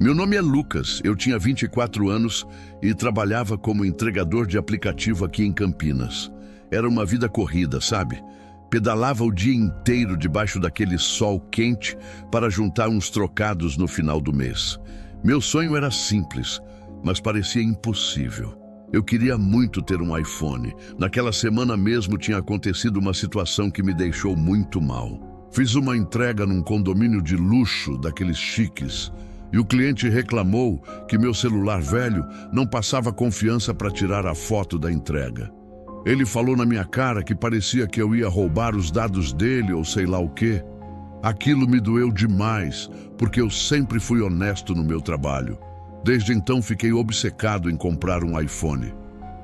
Meu nome é Lucas, eu tinha 24 anos e trabalhava como entregador de aplicativo aqui em Campinas. Era uma vida corrida, sabe? Pedalava o dia inteiro debaixo daquele sol quente para juntar uns trocados no final do mês. Meu sonho era simples, mas parecia impossível. Eu queria muito ter um iPhone. Naquela semana mesmo tinha acontecido uma situação que me deixou muito mal. Fiz uma entrega num condomínio de luxo, daqueles chiques, e o cliente reclamou que meu celular velho não passava confiança para tirar a foto da entrega. Ele falou na minha cara que parecia que eu ia roubar os dados dele ou sei lá o quê. Aquilo me doeu demais, porque eu sempre fui honesto no meu trabalho. Desde então fiquei obcecado em comprar um iPhone.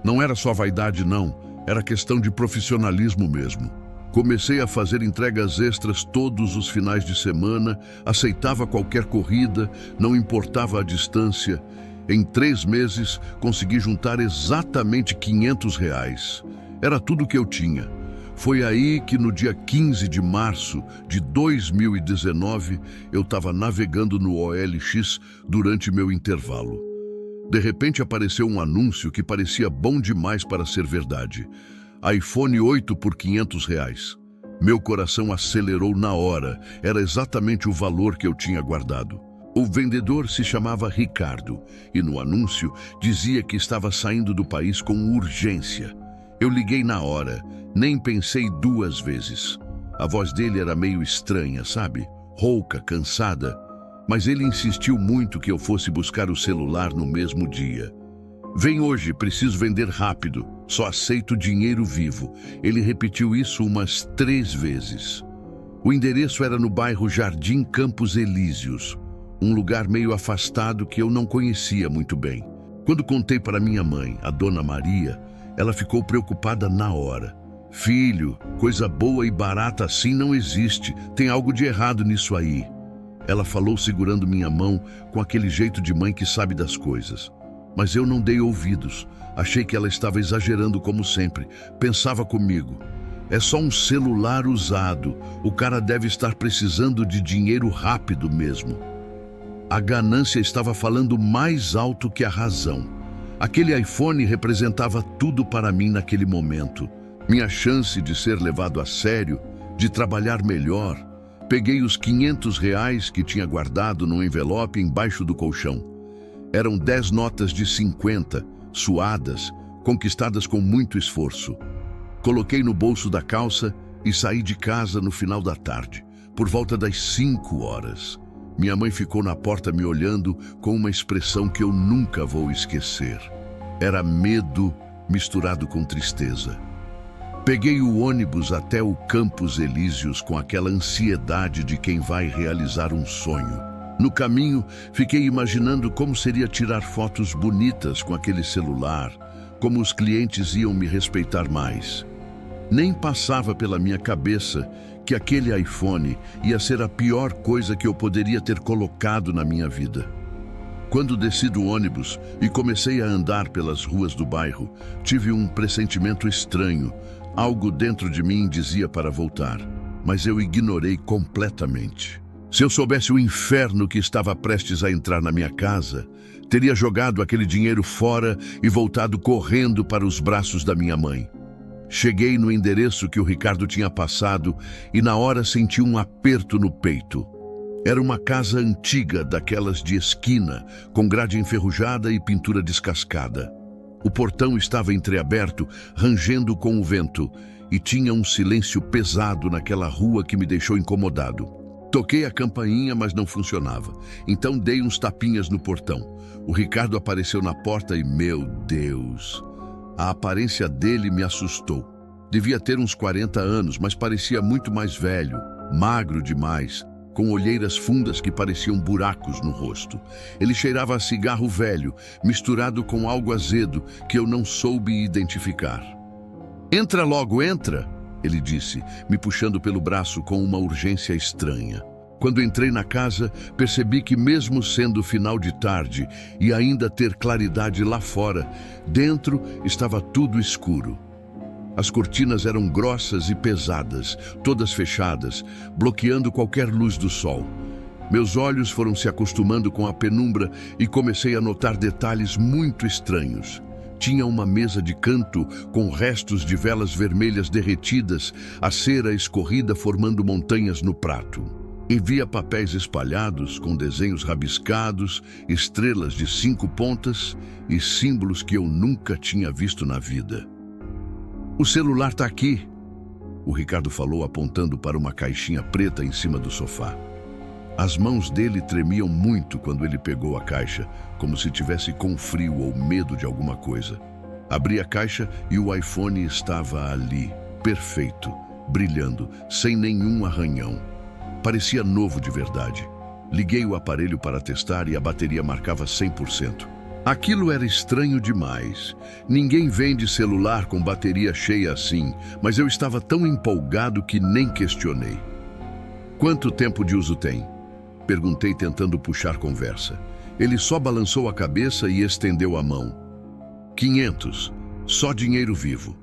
Não era só vaidade não, era questão de profissionalismo mesmo. Comecei a fazer entregas extras todos os finais de semana, aceitava qualquer corrida, não importava a distância. Em 3 meses, consegui juntar exatamente R$ 500. Era tudo que eu tinha. Foi aí que no dia 15 de março de 2019, eu estava navegando no OLX durante meu intervalo. De repente apareceu um anúncio que parecia bom demais para ser verdade. iPhone 8 por R$ 500. Meu coração acelerou na hora, era exatamente o valor que eu tinha guardado. O vendedor se chamava Ricardo e no anúncio dizia que estava saindo do país com urgência. Eu liguei na hora, nem pensei 2 vezes. A voz dele era meio estranha, sabe? Rouca, cansada. Mas ele insistiu muito que eu fosse buscar o celular no mesmo dia. Vem hoje, preciso vender rápido, só aceito dinheiro vivo. Ele repetiu isso umas 3 vezes. O endereço era no bairro Jardim Campos Elíseos, um lugar meio afastado que eu não conhecia muito bem. Quando contei para minha mãe, a dona Maria, ela ficou preocupada na hora. Filho, coisa boa e barata assim não existe, tem algo de errado nisso aí. Ela falou segurando minha mão com aquele jeito de mãe que sabe das coisas. Mas eu não dei ouvidos, achei que ela estava exagerando como sempre. Pensava comigo, é só um celular usado, o cara deve estar precisando de dinheiro rápido mesmo. A ganância estava falando mais alto que a razão. Aquele iPhone representava tudo para mim naquele momento. Minha chance de ser levado a sério, de trabalhar melhor. Peguei os R$ 500 que tinha guardado num envelope embaixo do colchão. Eram 10 notas de 50, suadas, conquistadas com muito esforço. Coloquei no bolso da calça e saí de casa no final da tarde, por volta das 5 horas. Minha mãe ficou na porta me olhando com uma expressão que eu nunca vou esquecer. Era medo misturado com tristeza. Peguei o ônibus até o Campos Elíseos com aquela ansiedade de quem vai realizar um sonho. No caminho, fiquei imaginando como seria tirar fotos bonitas com aquele celular, como os clientes iam me respeitar mais. Nem passava pela minha cabeça que aquele iPhone ia ser a pior coisa que eu poderia ter colocado na minha vida. Quando desci do ônibus e comecei a andar pelas ruas do bairro, tive um pressentimento estranho. Algo dentro de mim dizia para voltar, mas eu ignorei completamente. Se eu soubesse o inferno que estava prestes a entrar na minha casa, teria jogado aquele dinheiro fora e voltado correndo para os braços da minha mãe. Cheguei no endereço que o Ricardo tinha passado e na hora senti um aperto no peito. Era uma casa antiga, daquelas de esquina, com grade enferrujada e pintura descascada. O portão estava entreaberto, rangendo com o vento, e tinha um silêncio pesado naquela rua que me deixou incomodado. Toquei a campainha, mas não funcionava. Então dei uns tapinhas no portão. O Ricardo apareceu na porta e, meu Deus, a aparência dele me assustou. Devia ter uns 40 anos, mas parecia muito mais velho, magro demais, com olheiras fundas que pareciam buracos no rosto. Ele cheirava a cigarro velho, misturado com algo azedo que eu não soube identificar. "Entra logo, entra!" ele disse, me puxando pelo braço com uma urgência estranha. Quando entrei na casa, percebi que mesmo sendo final de tarde e ainda ter claridade lá fora, dentro estava tudo escuro. As cortinas eram grossas e pesadas, todas fechadas, bloqueando qualquer luz do sol. Meus olhos foram se acostumando com a penumbra e comecei a notar detalhes muito estranhos. Tinha uma mesa de canto com restos de velas vermelhas derretidas, a cera escorrida formando montanhas no prato. E via papéis espalhados com desenhos rabiscados, estrelas de 5 pontas e símbolos que eu nunca tinha visto na vida. "O celular está aqui", o Ricardo falou apontando para uma caixinha preta em cima do sofá. As mãos dele tremiam muito quando ele pegou a caixa, como se tivesse com frio ou medo de alguma coisa. Abri a caixa e o iPhone estava ali, perfeito, brilhando, sem nenhum arranhão. Parecia novo de verdade. Liguei o aparelho para testar e a bateria marcava 100%. Aquilo era estranho demais. Ninguém vende celular com bateria cheia assim, mas eu estava tão empolgado que nem questionei. "Quanto tempo de uso tem?" Perguntei tentando puxar conversa. Ele só balançou a cabeça e estendeu a mão. 500, só dinheiro vivo."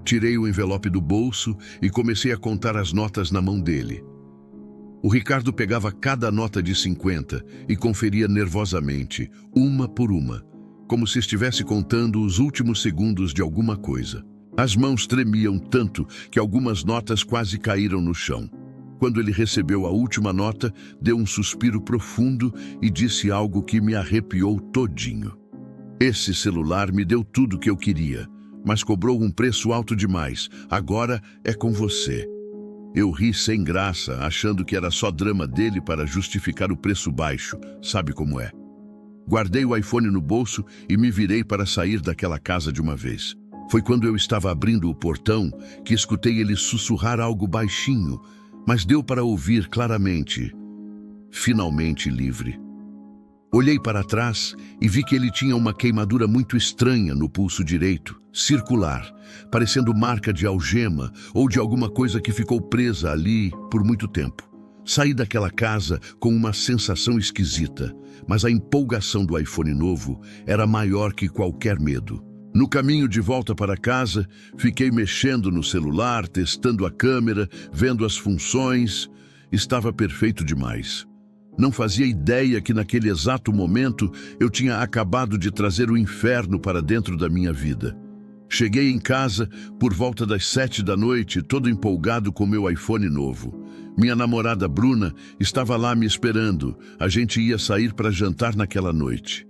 Tirei o envelope do bolso e comecei a contar as notas na mão dele. O Ricardo pegava cada nota de 50 e conferia nervosamente, uma por uma, como se estivesse contando os últimos segundos de alguma coisa. As mãos tremiam tanto que algumas notas quase caíram no chão. Quando ele recebeu a última nota, deu um suspiro profundo e disse algo que me arrepiou todinho. "Esse celular me deu tudo que eu queria, mas cobrou um preço alto demais. Agora é com você." Eu ri sem graça, achando que era só drama dele para justificar o preço baixo. Sabe como é? Guardei o iPhone no bolso e me virei para sair daquela casa de uma vez. Foi quando eu estava abrindo o portão que escutei ele sussurrar algo baixinho, mas deu para ouvir claramente. "Finalmente livre." Olhei para trás e vi que ele tinha uma queimadura muito estranha no pulso direito, circular, parecendo marca de algema ou de alguma coisa que ficou presa ali por muito tempo. Saí daquela casa com uma sensação esquisita, mas a empolgação do iPhone novo era maior que qualquer medo. No caminho de volta para casa, fiquei mexendo no celular, testando a câmera, vendo as funções. Estava perfeito demais. Não fazia ideia que naquele exato momento eu tinha acabado de trazer o inferno para dentro da minha vida. Cheguei em casa por volta das 7 da noite, todo empolgado com meu iPhone novo. Minha namorada Bruna estava lá me esperando. A gente ia sair para jantar naquela noite.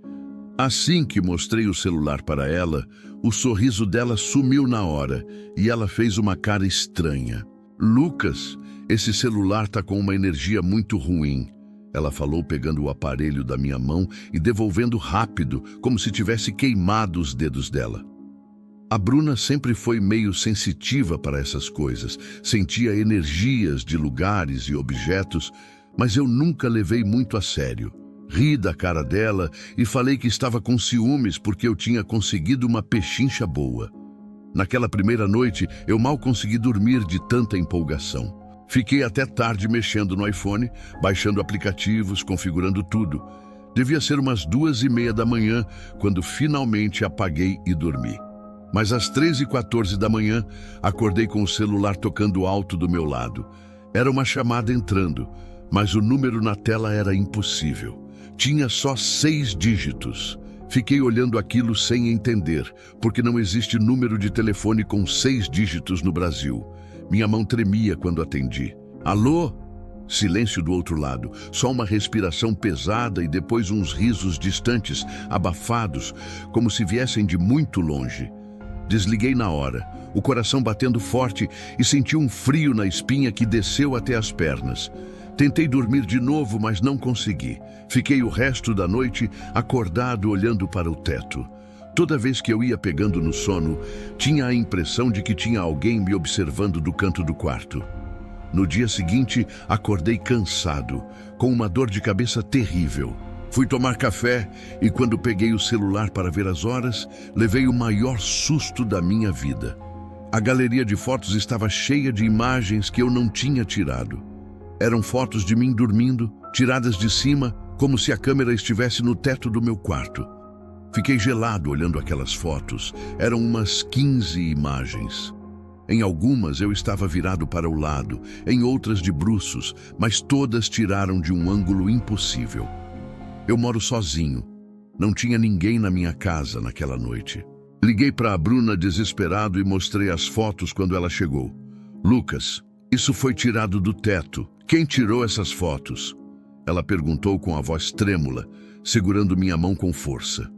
Assim que mostrei o celular para ela, o sorriso dela sumiu na hora e ela fez uma cara estranha. "Lucas, esse celular tá com uma energia muito ruim", ela falou pegando o aparelho da minha mão e devolvendo rápido, como se tivesse queimado os dedos dela. A Bruna sempre foi meio sensitiva para essas coisas, sentia energias de lugares e objetos, mas eu nunca levei muito a sério. Ri da cara dela e falei que estava com ciúmes porque eu tinha conseguido uma pechincha boa. Naquela primeira noite, eu mal consegui dormir de tanta empolgação. Fiquei até tarde mexendo no iPhone, baixando aplicativos, configurando tudo. Devia ser umas 2:30 da manhã, quando finalmente apaguei e dormi. Mas às 3:14 da manhã, acordei com o celular tocando alto do meu lado. Era uma chamada entrando, mas o número na tela era impossível. Tinha só 6 dígitos. Fiquei olhando aquilo sem entender, porque não existe número de telefone com 6 dígitos no Brasil. Minha mão tremia quando atendi. "Alô?" Silêncio do outro lado, só uma respiração pesada e depois uns risos distantes, abafados, como se viessem de muito longe. Desliguei na hora, o coração batendo forte e senti um frio na espinha que desceu até as pernas. Tentei dormir de novo, mas não consegui. Fiquei o resto da noite acordado olhando para o teto. Toda vez que eu ia pegando no sono, tinha a impressão de que tinha alguém me observando do canto do quarto. No dia seguinte, acordei cansado, com uma dor de cabeça terrível. Fui tomar café e quando peguei o celular para ver as horas, levei o maior susto da minha vida. A galeria de fotos estava cheia de imagens que eu não tinha tirado. Eram fotos de mim dormindo, tiradas de cima, como se a câmera estivesse no teto do meu quarto. Fiquei gelado olhando aquelas fotos. Eram umas 15 imagens. Em algumas eu estava virado para o lado, em outras de bruços, mas todas tiraram de um ângulo impossível. Eu moro sozinho. Não tinha ninguém na minha casa naquela noite. Liguei para a Bruna desesperado e mostrei as fotos quando ela chegou. Lucas, isso foi tirado do teto. Quem tirou essas fotos? Ela perguntou com a voz trêmula, segurando minha mão com força.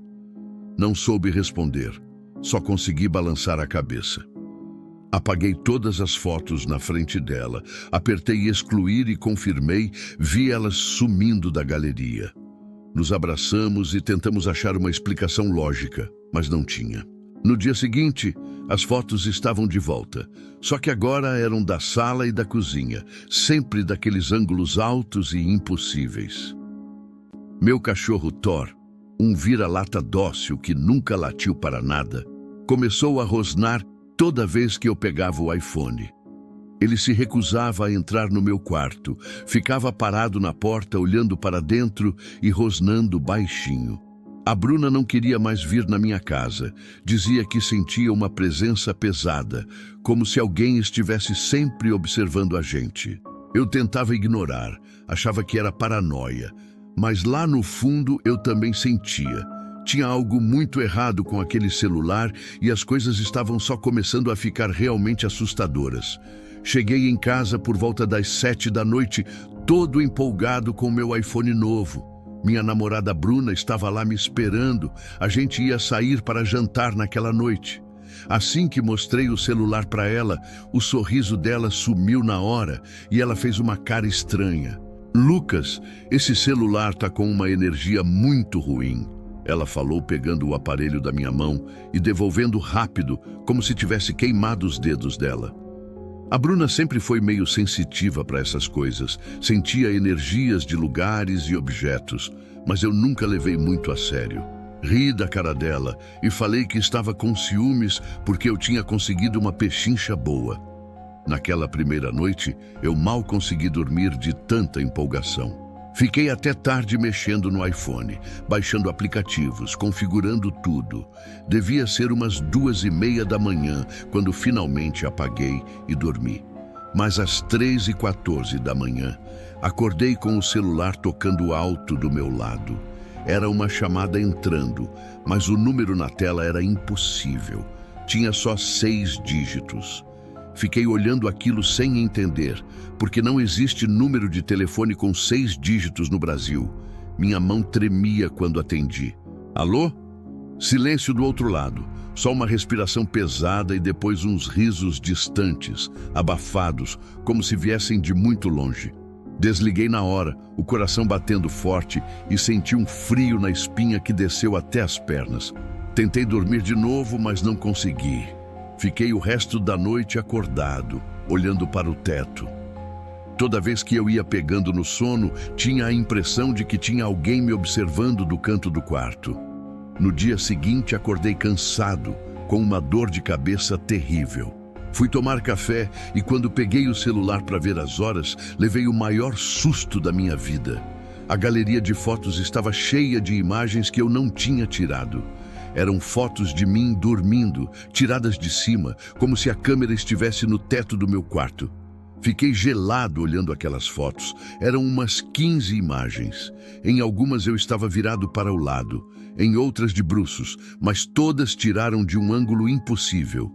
Não soube responder. Só consegui balançar a cabeça. Apaguei todas as fotos na frente dela, apertei excluir e confirmei, vi elas sumindo da galeria. Nos abraçamos e tentamos achar uma explicação lógica, mas não tinha. No dia seguinte, as fotos estavam de volta, só que agora eram da sala e da cozinha, sempre daqueles ângulos altos e impossíveis. Meu cachorro Thor, um vira-lata dócil que nunca latiu para nada, começou a rosnar toda vez que eu pegava o iPhone. Ele se recusava a entrar no meu quarto, ficava parado na porta olhando para dentro e rosnando baixinho. A Bruna não queria mais vir na minha casa, dizia que sentia uma presença pesada, como se alguém estivesse sempre observando a gente. Eu tentava ignorar, achava que era paranoia, mas lá no fundo eu também sentia. Tinha algo muito errado com aquele celular e as coisas estavam só começando a ficar realmente assustadoras. Cheguei em casa por volta das 7 da noite, todo empolgado com meu iPhone novo. Minha namorada Bruna estava lá me esperando. A gente ia sair para jantar naquela noite. Assim que mostrei o celular para ela, o sorriso dela sumiu na hora e ela fez uma cara estranha. Lucas, esse celular tá com uma energia muito ruim. Ela falou pegando o aparelho da minha mão e devolvendo rápido, como se tivesse queimado os dedos dela. A Bruna sempre foi meio sensitiva para essas coisas, sentia energias de lugares e objetos, mas eu nunca levei muito a sério. Ri da cara dela e falei que estava com ciúmes porque eu tinha conseguido uma pechincha boa. Naquela primeira noite, eu mal consegui dormir de tanta empolgação. Fiquei até tarde mexendo no iPhone, baixando aplicativos, configurando tudo. Devia ser umas 2:30 da manhã, quando finalmente apaguei e dormi. Mas às 3:14 da manhã, acordei com o celular tocando alto do meu lado. Era uma chamada entrando, mas o número na tela era impossível. Tinha só 6 dígitos. Fiquei olhando aquilo sem entender, porque não existe número de telefone com 6 dígitos no Brasil. Minha mão tremia quando atendi. Alô? Silêncio do outro lado. Só uma respiração pesada e depois uns risos distantes, abafados, como se viessem de muito longe. Desliguei na hora, o coração batendo forte e senti um frio na espinha que desceu até as pernas. Tentei dormir de novo, mas não consegui. Fiquei o resto da noite acordado, olhando para o teto. Toda vez que eu ia pegando no sono, tinha a impressão de que tinha alguém me observando do canto do quarto. No dia seguinte, acordei cansado, com uma dor de cabeça terrível. Fui tomar café e quando peguei o celular para ver as horas, levei o maior susto da minha vida. A galeria de fotos estava cheia de imagens que eu não tinha tirado. Eram fotos de mim dormindo, tiradas de cima, como se a câmera estivesse no teto do meu quarto. Fiquei gelado olhando aquelas fotos. Eram umas 15 imagens. Em algumas eu estava virado para o lado, em outras de bruços, mas todas tiraram de um ângulo impossível.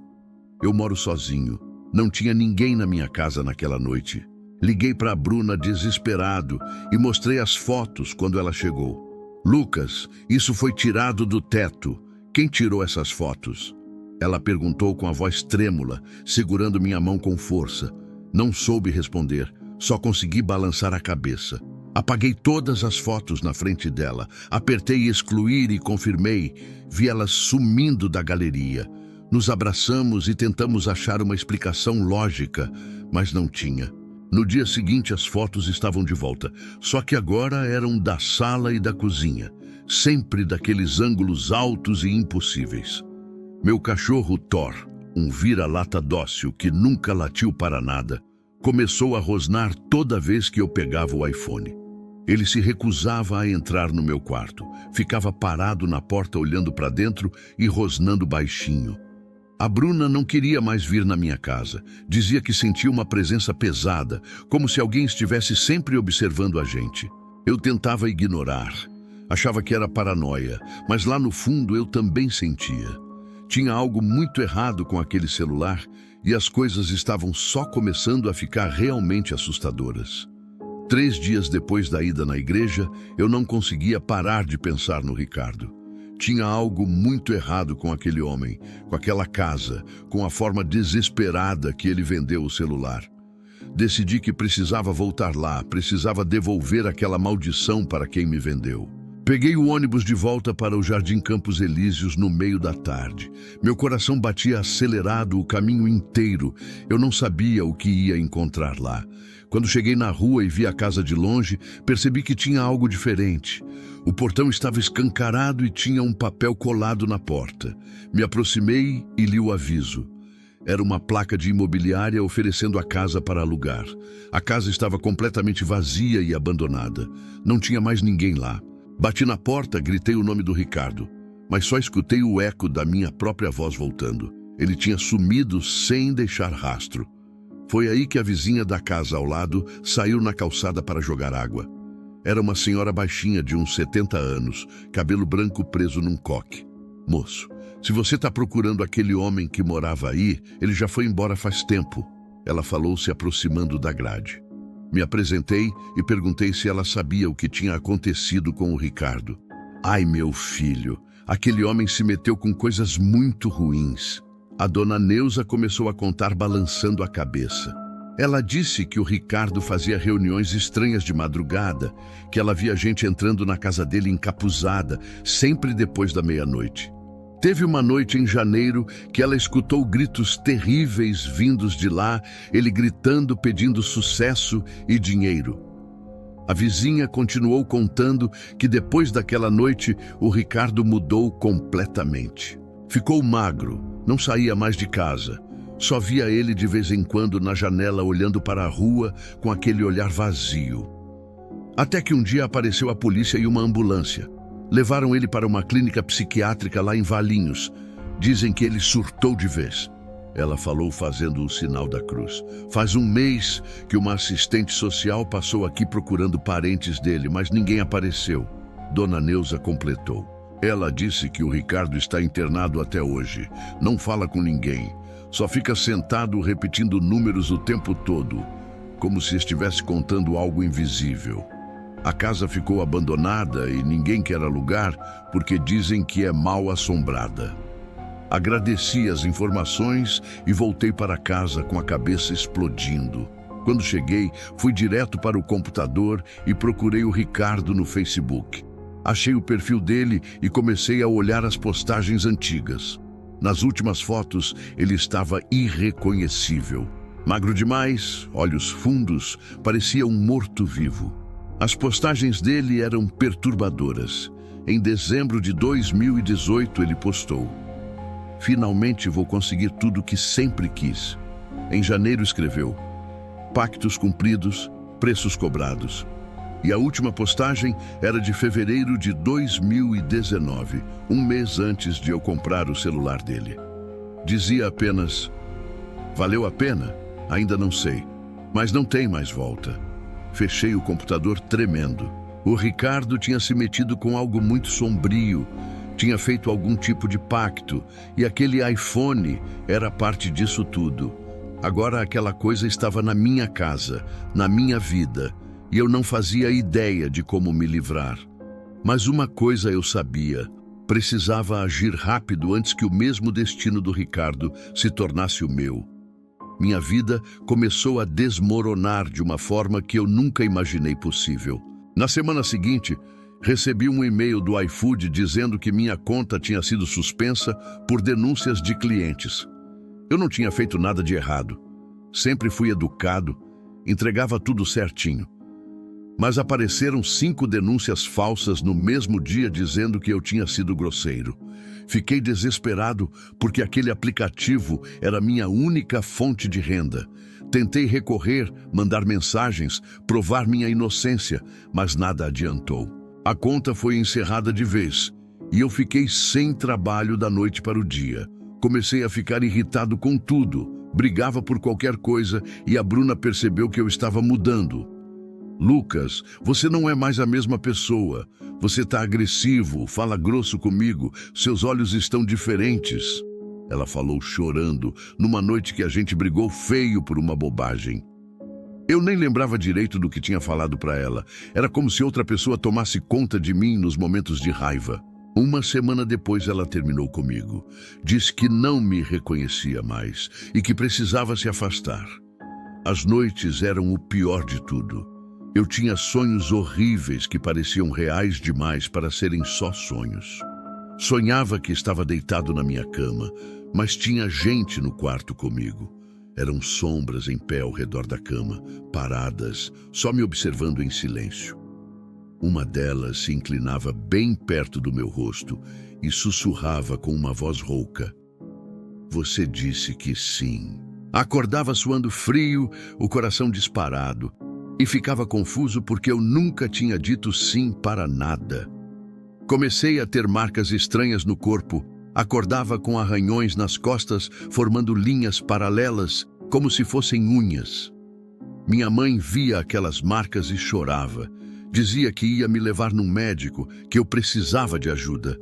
Eu moro sozinho. Não tinha ninguém na minha casa naquela noite. Liguei para a Bruna desesperado e mostrei as fotos quando ela chegou. Lucas, isso foi tirado do teto. Quem tirou essas fotos? Ela perguntou com a voz trêmula, segurando minha mão com força. Não soube responder, só consegui balançar a cabeça. Apaguei todas as fotos na frente dela, apertei excluir e confirmei, vi elas sumindo da galeria. Nos abraçamos e tentamos achar uma explicação lógica, mas não tinha. No dia seguinte as fotos estavam de volta, só que agora eram da sala e da cozinha, sempre daqueles ângulos altos e impossíveis. Meu cachorro Thor, um vira-lata dócil que nunca latiu para nada, começou a rosnar toda vez que eu pegava o iPhone. Ele se recusava a entrar no meu quarto, ficava parado na porta olhando para dentro e rosnando baixinho. A Bruna não queria mais vir na minha casa. Dizia que sentia uma presença pesada, como se alguém estivesse sempre observando a gente. Eu tentava ignorar. Achava que era paranoia, mas lá no fundo eu também sentia. Tinha algo muito errado com aquele celular e as coisas estavam só começando a ficar realmente assustadoras. 3 dias depois da ida na igreja, eu não conseguia parar de pensar no Ricardo. Tinha algo muito errado com aquele homem, com aquela casa, com a forma desesperada que ele vendeu o celular. Decidi que precisava voltar lá, precisava devolver aquela maldição para quem me vendeu. Peguei o ônibus de volta para o Jardim Campos Elíseos no meio da tarde. Meu coração batia acelerado o caminho inteiro. Eu não sabia o que ia encontrar lá. Quando cheguei na rua e vi a casa de longe, percebi que tinha algo diferente. O portão estava escancarado e tinha um papel colado na porta. Me aproximei e li o aviso. Era uma placa de imobiliária oferecendo a casa para alugar. A casa estava completamente vazia e abandonada. Não tinha mais ninguém lá. Bati na porta, gritei o nome do Ricardo, mas só escutei o eco da minha própria voz voltando. Ele tinha sumido sem deixar rastro. Foi aí que a vizinha da casa ao lado saiu na calçada para jogar água. Era uma senhora baixinha de uns 70 anos, cabelo branco preso num coque. Moço, se você está procurando aquele homem que morava aí, ele já foi embora faz tempo. Ela falou se aproximando da grade. Me apresentei e perguntei se ela sabia o que tinha acontecido com o Ricardo. Ai, meu filho, aquele homem se meteu com coisas muito ruins. A dona Neuza começou a contar balançando a cabeça. Ela disse que o Ricardo fazia reuniões estranhas de madrugada, que ela via gente entrando na casa dele encapuzada, sempre depois da meia-noite. Teve uma noite em janeiro que ela escutou gritos terríveis vindos de lá, ele gritando, pedindo sucesso e dinheiro. A vizinha continuou contando que depois daquela noite o Ricardo mudou completamente. Ficou magro, não saía mais de casa. Só via ele de vez em quando na janela olhando para a rua com aquele olhar vazio. Até que um dia apareceu a polícia e uma ambulância. Levaram ele para uma clínica psiquiátrica lá em Valinhos. Dizem que ele surtou de vez. Ela falou fazendo o sinal da cruz. Faz um mês que uma assistente social passou aqui procurando parentes dele, mas ninguém apareceu. Dona Neuza completou. Ela disse que o Ricardo está internado até hoje. Não fala com ninguém. Só fica sentado repetindo números o tempo todo, como se estivesse contando algo invisível. A casa ficou abandonada e ninguém quer alugar porque dizem que é mal assombrada. Agradeci as informações e voltei para casa com a cabeça explodindo. Quando cheguei, fui direto para o computador e procurei o Ricardo no Facebook. Achei o perfil dele e comecei a olhar as postagens antigas. Nas últimas fotos, ele estava irreconhecível. Magro demais, olhos fundos, parecia um morto-vivo. As postagens dele eram perturbadoras. Em dezembro de 2018, ele postou: "Finalmente vou conseguir tudo o que sempre quis." Em janeiro escreveu: "Pactos cumpridos, preços cobrados." E a última postagem era de fevereiro de 2019, um mês antes de eu comprar o celular dele. Dizia apenas: "Valeu a pena? Ainda não sei, mas não tem mais volta." Fechei o computador tremendo. O Ricardo tinha se metido com algo muito sombrio, tinha feito algum tipo de pacto, e aquele iPhone era parte disso tudo. Agora aquela coisa estava na minha casa, na minha vida, e eu não fazia ideia de como me livrar. Mas uma coisa eu sabia: precisava agir rápido antes que o mesmo destino do Ricardo se tornasse o meu. Minha vida começou a desmoronar de uma forma que eu nunca imaginei possível. Na semana seguinte, recebi um e-mail do iFood dizendo que minha conta tinha sido suspensa por denúncias de clientes. Eu não tinha feito nada de errado. Sempre fui educado, entregava tudo certinho. Mas apareceram 5 denúncias falsas no mesmo dia dizendo que eu tinha sido grosseiro. Fiquei desesperado porque aquele aplicativo era minha única fonte de renda. Tentei recorrer, mandar mensagens, provar minha inocência, mas nada adiantou. A conta foi encerrada de vez e eu fiquei sem trabalho da noite para o dia. Comecei a ficar irritado com tudo, brigava por qualquer coisa e a Bruna percebeu que eu estava mudando. Lucas, você não é mais a mesma pessoa. Você está agressivo, fala grosso comigo, seus olhos estão diferentes. Ela falou chorando, numa noite que a gente brigou feio por uma bobagem. Eu nem lembrava direito do que tinha falado para ela. Era como se outra pessoa tomasse conta de mim nos momentos de raiva. Uma semana depois ela terminou comigo. Disse que não me reconhecia mais e que precisava se afastar. As noites eram o pior de tudo. Eu tinha sonhos horríveis que pareciam reais demais para serem só sonhos. Sonhava que estava deitado na minha cama, mas tinha gente no quarto comigo. Eram sombras em pé ao redor da cama, paradas, só me observando em silêncio. Uma delas se inclinava bem perto do meu rosto e sussurrava com uma voz rouca. Você disse que sim. Acordava suando frio, o coração disparado, e ficava confuso porque eu nunca tinha dito sim para nada. Comecei a ter marcas estranhas no corpo, acordava com arranhões nas costas, formando linhas paralelas, como se fossem unhas. Minha mãe via aquelas marcas e chorava. Dizia que ia me levar num médico, que eu precisava de ajuda.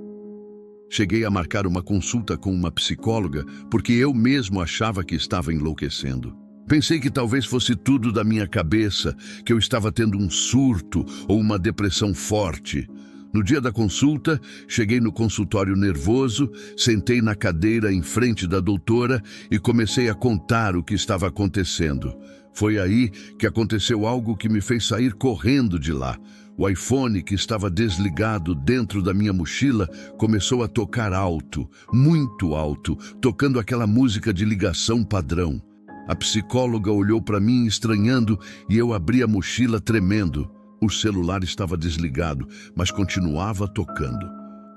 Cheguei a marcar uma consulta com uma psicóloga, porque eu mesmo achava que estava enlouquecendo. Pensei que talvez fosse tudo da minha cabeça, que eu estava tendo um surto ou uma depressão forte. No dia da consulta, cheguei no consultório nervoso, sentei na cadeira em frente da doutora e comecei a contar o que estava acontecendo. Foi aí que aconteceu algo que me fez sair correndo de lá. O iPhone, que estava desligado dentro da minha mochila, começou a tocar alto, muito alto, tocando aquela música de ligação padrão. A psicóloga olhou para mim estranhando e eu abri a mochila tremendo. O celular estava desligado, mas continuava tocando.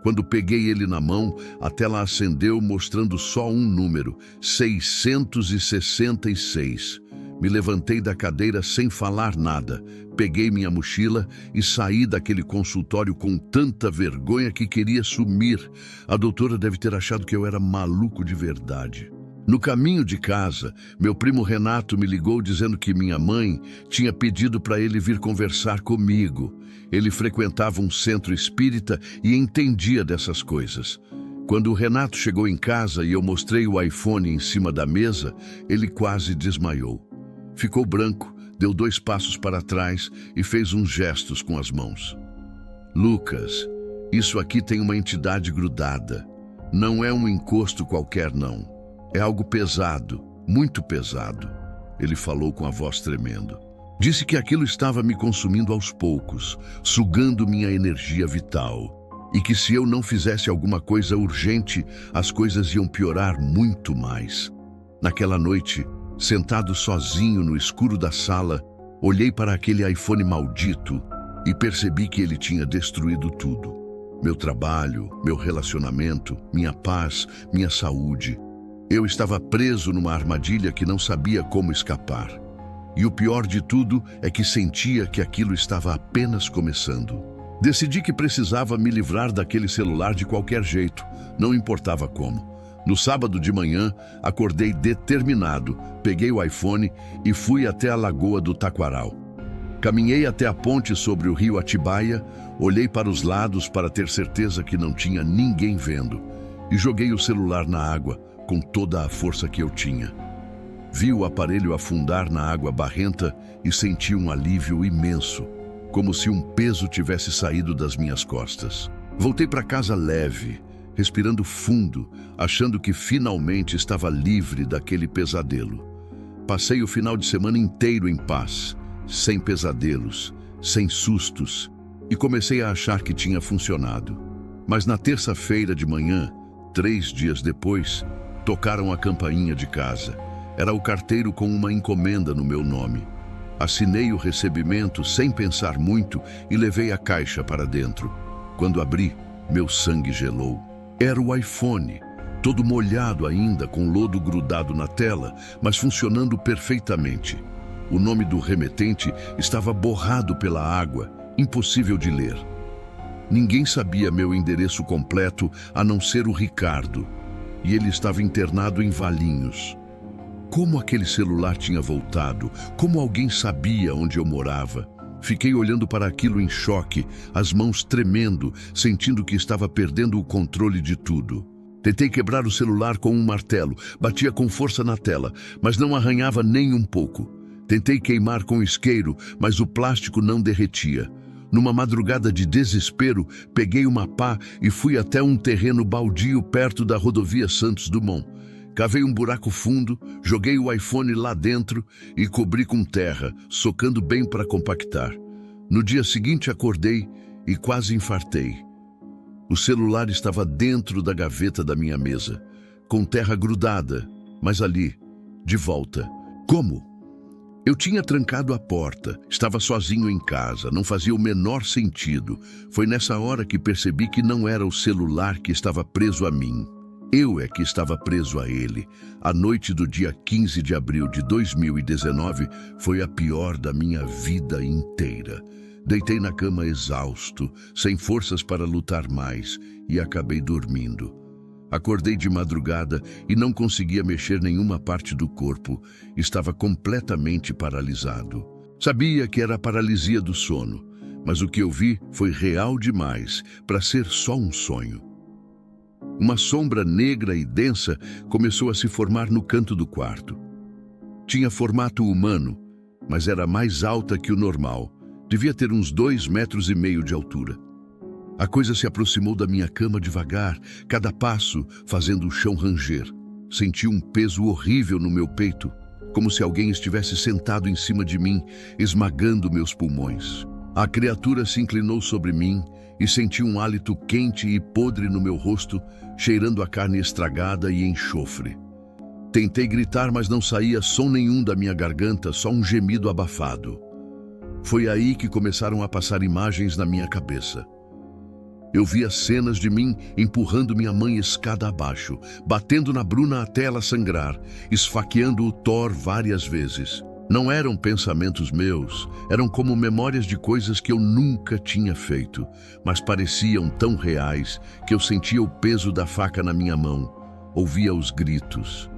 Quando peguei ele na mão, a tela acendeu mostrando só um número, 666. Me levantei da cadeira sem falar nada. Peguei minha mochila e saí daquele consultório com tanta vergonha que queria sumir. A doutora deve ter achado que eu era maluco de verdade. No caminho de casa, meu primo Renato me ligou dizendo que minha mãe tinha pedido para ele vir conversar comigo. Ele frequentava um centro espírita e entendia dessas coisas. Quando o Renato chegou em casa e eu mostrei o iPhone em cima da mesa, ele quase desmaiou. Ficou branco, deu 2 passos para trás e fez uns gestos com as mãos. Lucas, isso aqui tem uma entidade grudada. Não é um encosto qualquer, não. É algo pesado, muito pesado. Ele falou com a voz tremendo. Disse que aquilo estava me consumindo aos poucos, sugando minha energia vital. E que se eu não fizesse alguma coisa urgente, as coisas iam piorar muito mais. Naquela noite, sentado sozinho no escuro da sala, olhei para aquele iPhone maldito e percebi que ele tinha destruído tudo. Meu trabalho, meu relacionamento, minha paz, minha saúde. Eu estava preso numa armadilha que não sabia como escapar. E o pior de tudo é que sentia que aquilo estava apenas começando. Decidi que precisava me livrar daquele celular de qualquer jeito, não importava como. No sábado de manhã, acordei determinado, peguei o iPhone e fui até a Lagoa do Taquaral. Caminhei até a ponte sobre o rio Atibaia, olhei para os lados para ter certeza que não tinha ninguém vendo e joguei o celular na água com toda a força que eu tinha. Vi o aparelho afundar na água barrenta e senti um alívio imenso, como se um peso tivesse saído das minhas costas. Voltei para casa leve, respirando fundo, achando que finalmente estava livre daquele pesadelo. Passei o final de semana inteiro em paz, sem pesadelos, sem sustos, e comecei a achar que tinha funcionado. Mas na terça-feira de manhã, 3 dias depois, tocaram a campainha de casa. Era o carteiro com uma encomenda no meu nome. Assinei o recebimento sem pensar muito e levei a caixa para dentro. Quando abri, meu sangue gelou. Era o iPhone, todo molhado ainda, com lodo grudado na tela, mas funcionando perfeitamente. O nome do remetente estava borrado pela água, impossível de ler. Ninguém sabia meu endereço completo, a não ser o Ricardo. e ele estava internado em Valinhos. Como aquele celular tinha voltado? Como alguém sabia onde eu morava? Fiquei olhando para aquilo em choque, as mãos tremendo, sentindo que estava perdendo o controle de tudo. Tentei quebrar o celular com um martelo, batia com força na tela, mas não arranhava nem um pouco. Tentei queimar com isqueiro, mas o plástico não derretia. Numa madrugada de desespero, peguei uma pá e fui até um terreno baldio perto da rodovia Santos Dumont. Cavei um buraco fundo, joguei o iPhone lá dentro e cobri com terra, socando bem para compactar. No dia seguinte acordei e quase infartei. O celular estava dentro da gaveta da minha mesa, com terra grudada, mas ali, de volta. Como? Eu tinha trancado a porta, estava sozinho em casa, não fazia o menor sentido. Foi nessa hora que percebi que não era o celular que estava preso a mim. Eu é que estava preso a ele. A noite do dia 15 de abril de 2019 foi a pior da minha vida inteira. Deitei na cama exausto, sem forças para lutar mais, e acabei dormindo. Acordei de madrugada e não conseguia mexer nenhuma parte do corpo. Estava completamente paralisado. Sabia que era a paralisia do sono, mas o que eu vi foi real demais para ser só um sonho. Uma sombra negra e densa começou a se formar no canto do quarto. Tinha formato humano, mas era mais alta que o normal. Devia ter uns 2,5 metros de altura. A coisa se aproximou da minha cama devagar, cada passo fazendo o chão ranger. Senti um peso horrível no meu peito, como se alguém estivesse sentado em cima de mim, esmagando meus pulmões. A criatura se inclinou sobre mim e senti um hálito quente e podre no meu rosto, cheirando a carne estragada e enxofre. Tentei gritar, mas não saía som nenhum da minha garganta, só um gemido abafado. Foi aí que começaram a passar imagens na minha cabeça. Eu via cenas de mim empurrando minha mãe escada abaixo, batendo na Bruna até ela sangrar, esfaqueando o Thor várias vezes. Não eram pensamentos meus, eram como memórias de coisas que eu nunca tinha feito, mas pareciam tão reais que eu sentia o peso da faca na minha mão, ouvia os gritos.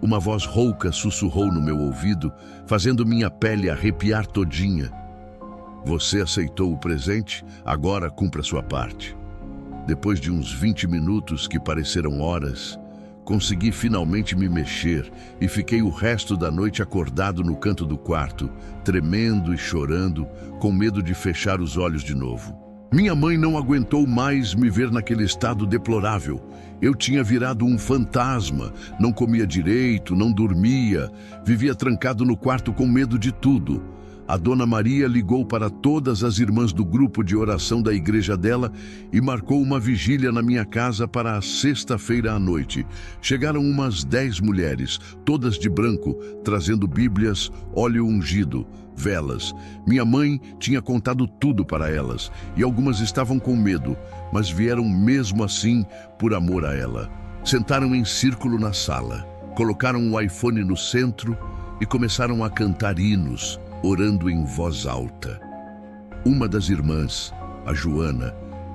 Uma voz rouca sussurrou no meu ouvido, fazendo minha pele arrepiar todinha. Você aceitou o presente, agora cumpra sua parte. Depois de uns 20 minutos que pareceram horas, consegui finalmente me mexer e fiquei o resto da noite acordado no canto do quarto, tremendo e chorando, com medo de fechar os olhos de novo. Minha mãe não aguentou mais me ver naquele estado deplorável. Eu tinha virado um fantasma, não comia direito, não dormia, vivia trancado no quarto com medo de tudo. A Dona Maria ligou para todas as irmãs do grupo de oração da igreja dela e marcou uma vigília na minha casa para a sexta-feira à noite. Chegaram umas 10 mulheres, todas de branco, trazendo bíblias, óleo ungido, velas. Minha mãe tinha contado tudo para elas e algumas estavam com medo, mas vieram mesmo assim por amor a ela. Sentaram em círculo na sala, colocaram o iPhone no centro e começaram a cantar hinos, orando em voz alta. Uma das irmãs, a Joana,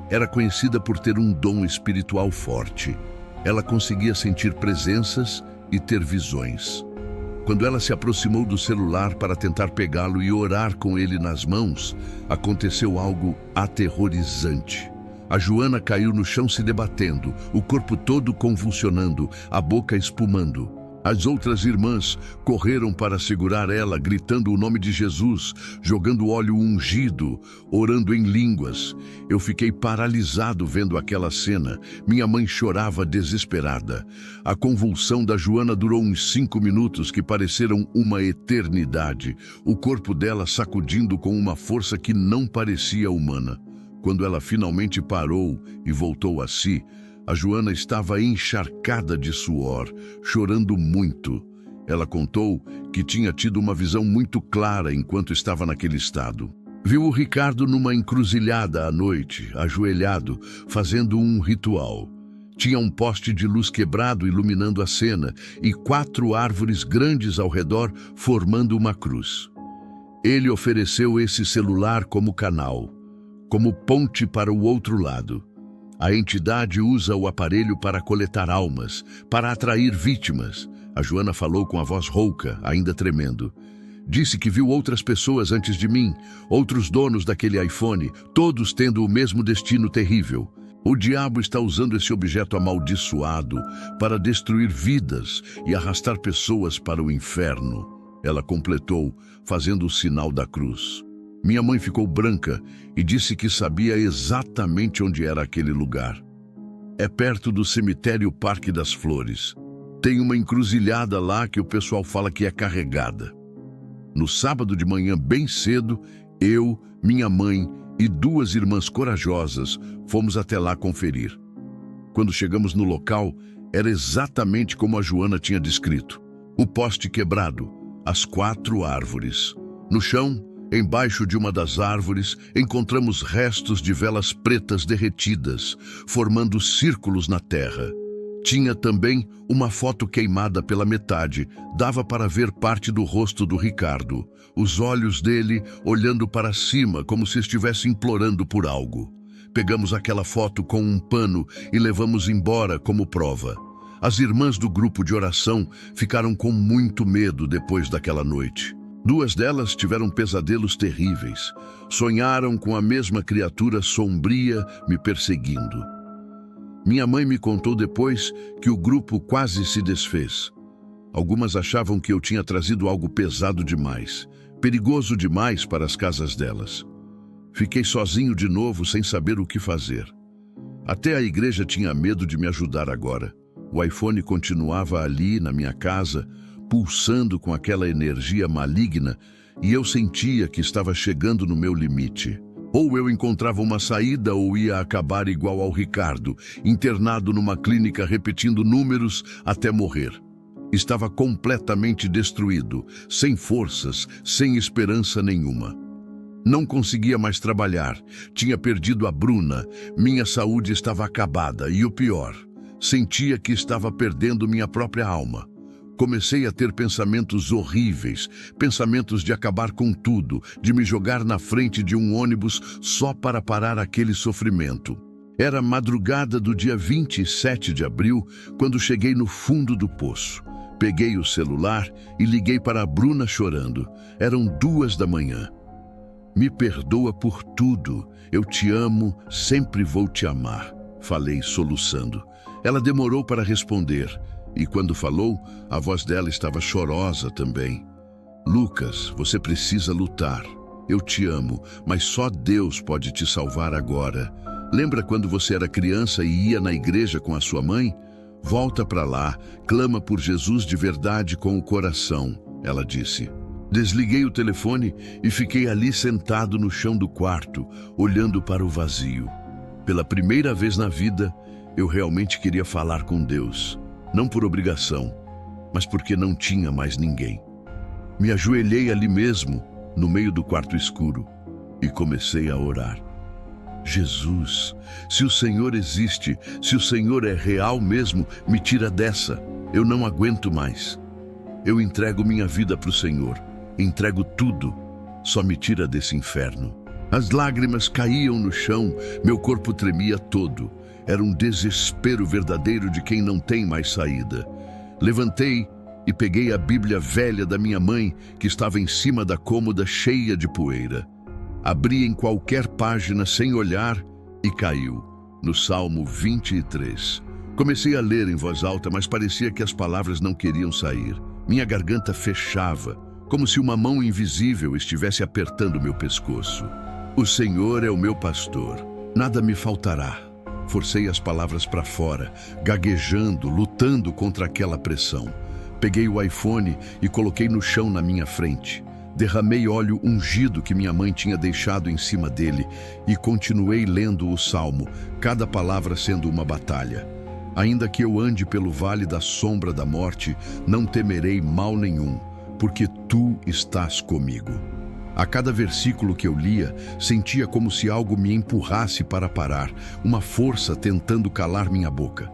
era conhecida por ter um dom espiritual forte. Ela conseguia sentir presenças e ter visões. Quando ela se aproximou do celular para tentar pegá-lo e orar com ele nas mãos, aconteceu algo aterrorizante. A Joana caiu no chão se debatendo, o corpo todo convulsionando, a boca espumando. As outras irmãs correram para segurar ela, gritando o nome de Jesus, jogando óleo ungido, orando em línguas. Eu fiquei paralisado vendo aquela cena. Minha mãe chorava desesperada. A convulsão da Joana durou uns 5 minutos que pareceram uma eternidade, o corpo dela sacudindo com uma força que não parecia humana. Quando ela finalmente parou e voltou a si, a Joana estava encharcada de suor, chorando muito. Ela contou que tinha tido uma visão muito clara enquanto estava naquele estado. Viu o Ricardo numa encruzilhada à noite, ajoelhado, fazendo um ritual. Tinha um poste de luz quebrado iluminando a cena e 4 árvores grandes ao redor formando uma cruz. Ele ofereceu esse celular como canal, como ponte para o outro lado. A entidade usa o aparelho para coletar almas, para atrair vítimas. A Joana falou com a voz rouca, ainda tremendo. Disse que viu outras pessoas antes de mim, outros donos daquele iPhone, todos tendo o mesmo destino terrível. O diabo está usando esse objeto amaldiçoado para destruir vidas e arrastar pessoas para o inferno. Ela completou, fazendo o sinal da cruz. Minha mãe ficou branca e disse que sabia exatamente onde era aquele lugar. É perto do cemitério Parque das Flores. Tem uma encruzilhada lá que o pessoal fala que é carregada. No sábado de manhã, bem cedo, eu, minha mãe e 2 irmãs corajosas fomos até lá conferir. Quando chegamos no local, era exatamente como a Joana tinha descrito. O poste quebrado, as 4 árvores. No chão, embaixo de uma das árvores, encontramos restos de velas pretas derretidas, formando círculos na terra. Tinha também uma foto queimada pela metade. Dava para ver parte do rosto do Ricardo, os olhos dele olhando para cima como se estivesse implorando por algo. Pegamos aquela foto com um pano e levamos embora como prova. As irmãs do grupo de oração ficaram com muito medo depois daquela noite. 2 delas tiveram pesadelos terríveis. Sonharam com a mesma criatura sombria me perseguindo. Minha mãe me contou depois que o grupo quase se desfez. Algumas achavam que eu tinha trazido algo pesado demais, perigoso demais para as casas delas. Fiquei sozinho de novo sem saber o que fazer. Até a igreja tinha medo de me ajudar agora. O iPhone continuava ali na minha casa, pulsando com aquela energia maligna, e eu sentia que estava chegando no meu limite. Ou eu encontrava uma saída ou ia acabar igual ao Ricardo, internado numa clínica repetindo números até morrer. Estava completamente destruído, sem forças, sem esperança nenhuma. Não conseguia mais trabalhar, tinha perdido a Bruna, minha saúde estava acabada e o pior, sentia que estava perdendo minha própria alma. Comecei a ter pensamentos horríveis, pensamentos de acabar com tudo, de me jogar na frente de um ônibus só para parar aquele sofrimento. Era madrugada do dia 27 de abril, quando cheguei no fundo do poço. Peguei o celular e liguei para a Bruna chorando. Eram 2 da manhã. Me perdoa por tudo. Eu te amo, sempre vou te amar. Falei soluçando. Ela demorou para responder. E quando falou, a voz dela estava chorosa também. Lucas, você precisa lutar. Eu te amo, mas só Deus pode te salvar agora. Lembra quando você era criança e ia na igreja com a sua mãe? Volta para lá, clama por Jesus de verdade com o coração, ela disse. Desliguei o telefone e fiquei ali sentado no chão do quarto, olhando para o vazio. Pela primeira vez na vida, eu realmente queria falar com Deus. Não por obrigação, mas porque não tinha mais ninguém. Me ajoelhei ali mesmo, no meio do quarto escuro, e comecei a orar. Jesus, se o Senhor existe, se o Senhor é real mesmo, me tira dessa. Eu não aguento mais. Eu entrego minha vida para o Senhor, entrego tudo, só me tira desse inferno. As lágrimas caíam no chão, meu corpo tremia todo. Era um desespero verdadeiro de quem não tem mais saída. Levantei e peguei a Bíblia velha da minha mãe, que estava em cima da cômoda cheia de poeira. Abri em qualquer página sem olhar e caiu, no Salmo 23. Comecei a ler em voz alta, mas parecia que as palavras não queriam sair. Minha garganta fechava, como se uma mão invisível estivesse apertando meu pescoço. O Senhor é o meu pastor, nada me faltará. Forcei as palavras para fora, gaguejando, lutando contra aquela pressão. Peguei o iPhone e coloquei no chão na minha frente. Derramei óleo ungido que minha mãe tinha deixado em cima dele e continuei lendo o salmo, cada palavra sendo uma batalha. Ainda que eu ande pelo vale da sombra da morte, não temerei mal nenhum, porque tu estás comigo. A cada versículo que eu lia, sentia como se algo me empurrasse para parar, uma força tentando calar minha boca.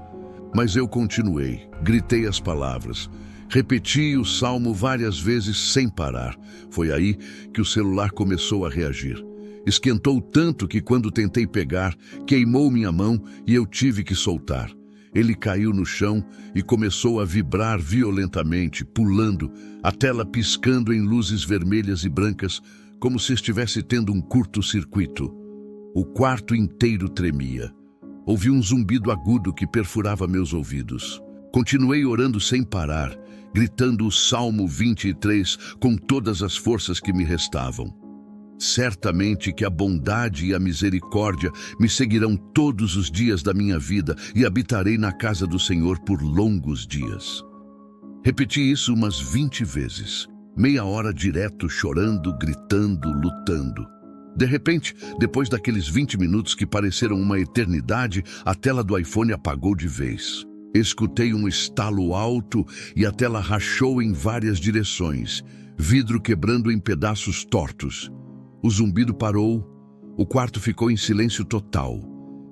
Mas eu continuei, gritei as palavras, repeti o salmo várias vezes sem parar. Foi aí que o celular começou a reagir. Esquentou tanto que quando tentei pegar, queimou minha mão e eu tive que soltar. Ele caiu no chão e começou a vibrar violentamente, pulando, a tela piscando em luzes vermelhas e brancas, como se estivesse tendo um curto-circuito. O quarto inteiro tremia. Ouvi um zumbido agudo que perfurava meus ouvidos. Continuei orando sem parar, gritando o Salmo 23 com todas as forças que me restavam. Certamente que a bondade e a misericórdia me seguirão todos os dias da minha vida e habitarei na casa do Senhor por longos dias. Repeti isso umas 20 vezes, meia hora direto chorando, gritando, lutando. De repente, depois daqueles 20 minutos que pareceram uma eternidade, a tela do iPhone apagou de vez. Escutei um estalo alto e a tela rachou em várias direções, vidro quebrando em pedaços tortos. O zumbido parou, o quarto ficou em silêncio total.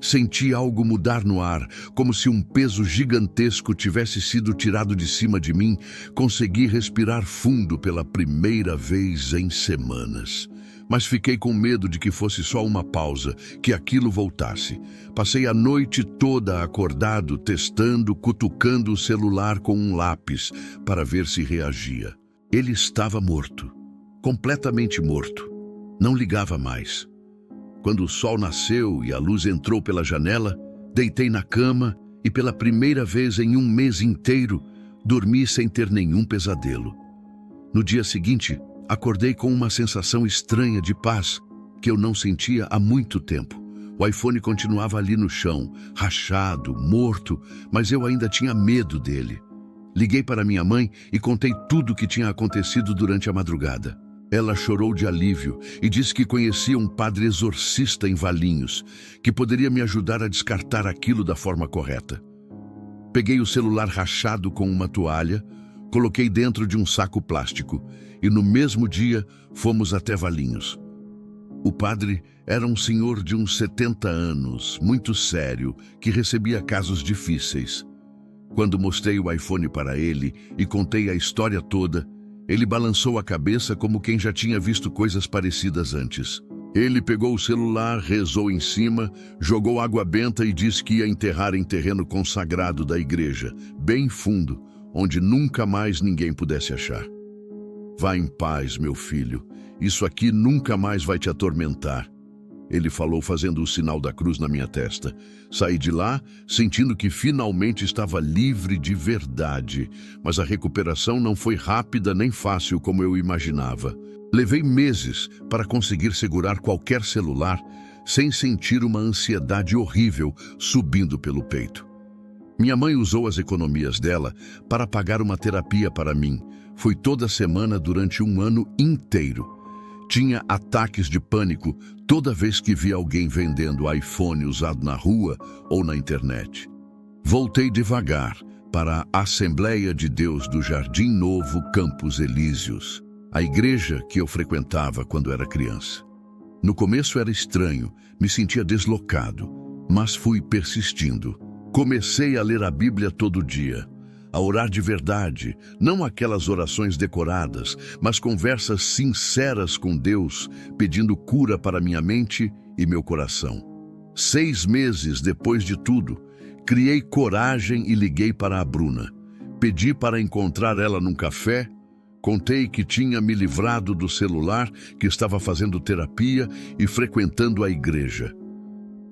Senti algo mudar no ar, como se um peso gigantesco tivesse sido tirado de cima de mim. Consegui respirar fundo pela primeira vez em semanas. Mas fiquei com medo de que fosse só uma pausa, que aquilo voltasse. Passei a noite toda acordado, testando, cutucando o celular com um lápis, para ver se reagia. Ele estava morto, completamente morto. Não ligava mais. Quando o sol nasceu e a luz entrou pela janela, deitei na cama e pela primeira vez em um mês inteiro, dormi sem ter nenhum pesadelo. No dia seguinte, acordei com uma sensação estranha de paz que eu não sentia há muito tempo. O iPhone continuava ali no chão, rachado, morto, mas eu ainda tinha medo dele. Liguei para minha mãe e contei tudo o que tinha acontecido durante a madrugada. Ela chorou de alívio e disse que conhecia um padre exorcista em Valinhos, que poderia me ajudar a descartar aquilo da forma correta. Peguei o celular rachado com uma toalha, coloquei dentro de um saco plástico e no mesmo dia fomos até Valinhos. O padre era um senhor de uns 70 anos, muito sério, que recebia casos difíceis. Quando mostrei o iPhone para ele e contei a história toda, ele balançou a cabeça como quem já tinha visto coisas parecidas antes. Ele pegou o celular, rezou em cima, jogou água benta e disse que ia enterrar em terreno consagrado da igreja, bem fundo, onde nunca mais ninguém pudesse achar. Vá em paz, meu filho. Isso aqui nunca mais vai te atormentar. Ele falou fazendo o sinal da cruz na minha testa. Saí de lá, sentindo que finalmente estava livre de verdade, mas a recuperação não foi rápida nem fácil como eu imaginava. Levei meses para conseguir segurar qualquer celular sem sentir uma ansiedade horrível subindo pelo peito. Minha mãe usou as economias dela para pagar uma terapia para mim. Foi toda semana durante um ano inteiro. Tinha ataques de pânico toda vez que via alguém vendendo iPhone usado na rua ou na internet. Voltei devagar para a Assembleia de Deus do Jardim Novo, Campos Elíseos, a igreja que eu frequentava quando era criança. No começo era estranho, me sentia deslocado, mas fui persistindo. Comecei a ler a Bíblia todo dia, a orar de verdade, não aquelas orações decoradas, mas conversas sinceras com Deus, pedindo cura para minha mente e meu coração. 6 meses depois de tudo, criei coragem e liguei para a Bruna. Pedi para encontrar ela num café, contei que tinha me livrado do celular, que estava fazendo terapia e frequentando a igreja.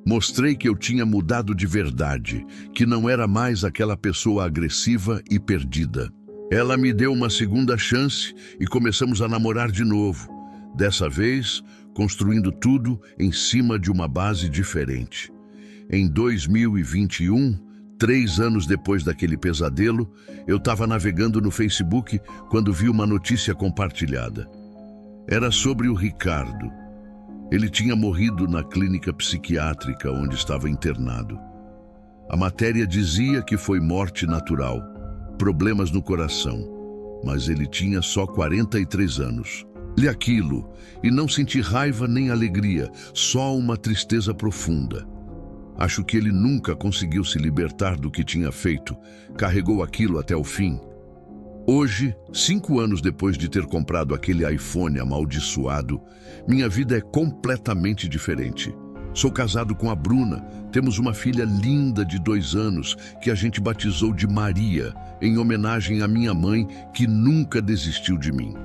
Mostrei que eu tinha mudado de verdade, que não era mais aquela pessoa agressiva e perdida. Ela me deu uma segunda chance e começamos a namorar de novo. Dessa vez, construindo tudo em cima de uma base diferente. Em 2021, 3 anos depois daquele pesadelo, eu estava navegando no Facebook quando vi uma notícia compartilhada. Era sobre o Ricardo. Ele tinha morrido na clínica psiquiátrica onde estava internado. A matéria dizia que foi morte natural, problemas no coração, mas ele tinha só 43 anos. Li aquilo e não senti raiva nem alegria, só uma tristeza profunda. Acho que ele nunca conseguiu se libertar do que tinha feito, carregou aquilo até o fim. Hoje, 5 anos depois de ter comprado aquele iPhone amaldiçoado, minha vida é completamente diferente. Sou casado com a Bruna, temos uma filha linda de 2 anos que a gente batizou de Maria, em homenagem à minha mãe que nunca desistiu de mim.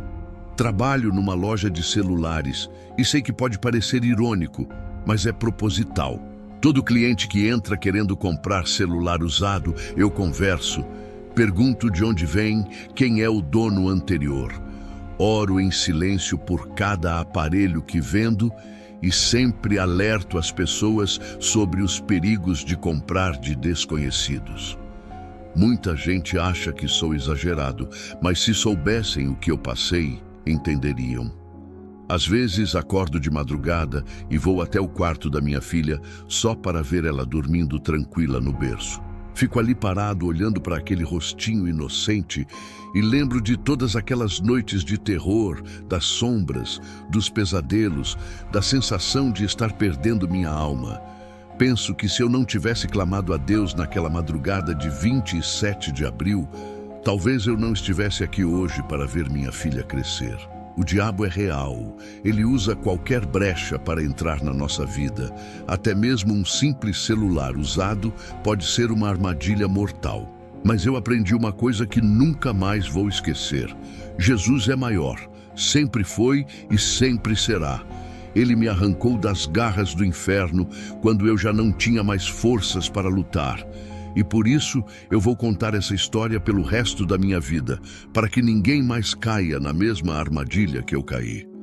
Trabalho numa loja de celulares e sei que pode parecer irônico, mas é proposital. Todo cliente que entra querendo comprar celular usado, eu converso, pergunto de onde vem, quem é o dono anterior. Oro em silêncio por cada aparelho que vendo e sempre alerto as pessoas sobre os perigos de comprar de desconhecidos. Muita gente acha que sou exagerado, mas se soubessem o que eu passei, entenderiam. Às vezes acordo de madrugada e vou até o quarto da minha filha só para ver ela dormindo tranquila no berço. Fico ali parado olhando para aquele rostinho inocente e lembro de todas aquelas noites de terror, das sombras, dos pesadelos, da sensação de estar perdendo minha alma. Penso que se eu não tivesse clamado a Deus naquela madrugada de 27 de abril, talvez eu não estivesse aqui hoje para ver minha filha crescer. O diabo é real. Ele usa qualquer brecha para entrar na nossa vida. Até mesmo um simples celular usado pode ser uma armadilha mortal. Mas eu aprendi uma coisa que nunca mais vou esquecer. Jesus é maior. Sempre foi e sempre será. Ele me arrancou das garras do inferno quando eu já não tinha mais forças para lutar. E por isso eu vou contar essa história pelo resto da minha vida, para que ninguém mais caia na mesma armadilha que eu caí.